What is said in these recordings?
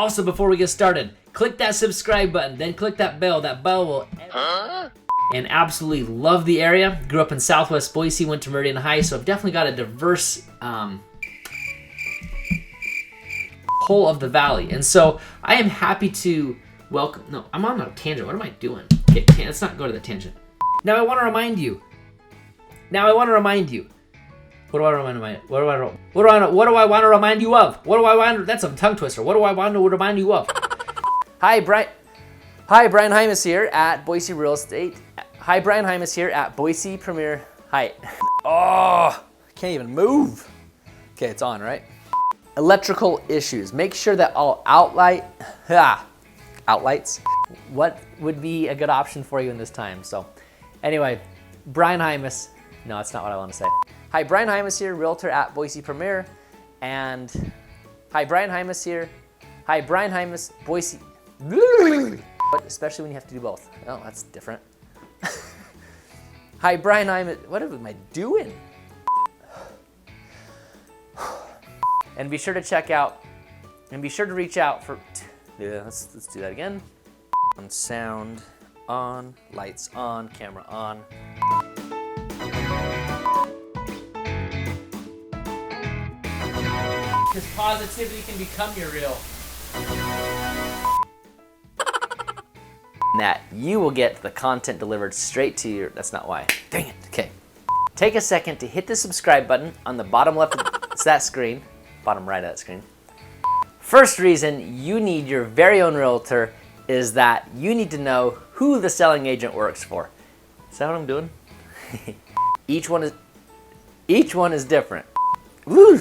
Also, before we get started, click that subscribe button, then click that bell. That bell will... And absolutely love the area. Grew up in Southwest Boise, went to Meridian High, so I've definitely got a diverse whole of the valley. And so I am happy to welcome... No, I'm on a tangent. What am I doing? Okay, let's not go to the tangent. Now I want to remind you. What do I want to remind you of? That's a tongue twister. What do I want to remind you of? Hi, Brian Hymas here at Boise Real Estate. Hi, Brian Hymas here at Boise Premier. Hi. Oh, can't even move. Okay, it's on, right? Electrical issues. Make sure that all outlights. What would be a good option for you in this time? So, anyway, Brian Hymas. No, that's not what I want to say. Hi, Brian Hymas here, Realtor at Boise Premier. And hi, Brian Hymas here. Hi, Brian Hymas, Boise. But especially when you have to do both. Oh, that's different. Hi, Brian Hymas. What am I doing? And be sure to check out, and be sure to reach out for, yeah, let's do that again. On sound on, lights on, camera on. Because positivity can become your real. That you will get the content delivered straight to your, that's not why. Dang it, okay. Take a second to hit the subscribe button on the bottom left of that screen, bottom right of that screen. First reason you need your very own realtor is that you need to know who the selling agent works for. Is that what I'm doing? Each one is different. Woo!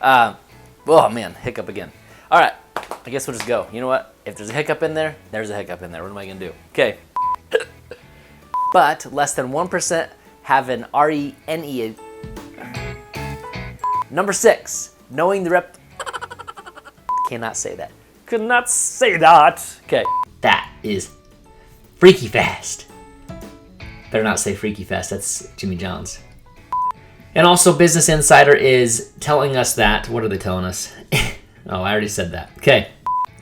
Oh man, hiccup again. All right, I guess we'll just go. You know what? If there's a hiccup in there, there's a hiccup in there. What am I gonna do? Okay. But less than 1% have an RENE. Number 6, knowing the rep. Cannot say that. Could not say that. Okay. That is freaky fast. Better not say freaky fast. That's Jimmy John's. And also, Business Insider is telling us that. What are they telling us? Oh, I already said that. Okay.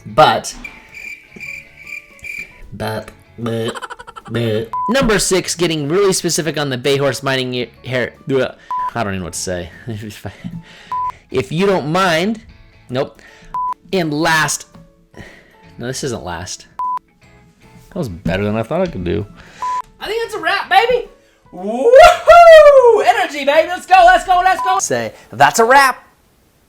But. Number 6, getting really specific on the bay horse mining hair. I don't even know what to say. If you don't mind. Nope. And last. No, this isn't last. That was better than I thought I could do. I think that's a wrap, baby. Woohoo! Energy, baby. Let's go, let's go, let's go. Say, that's a wrap.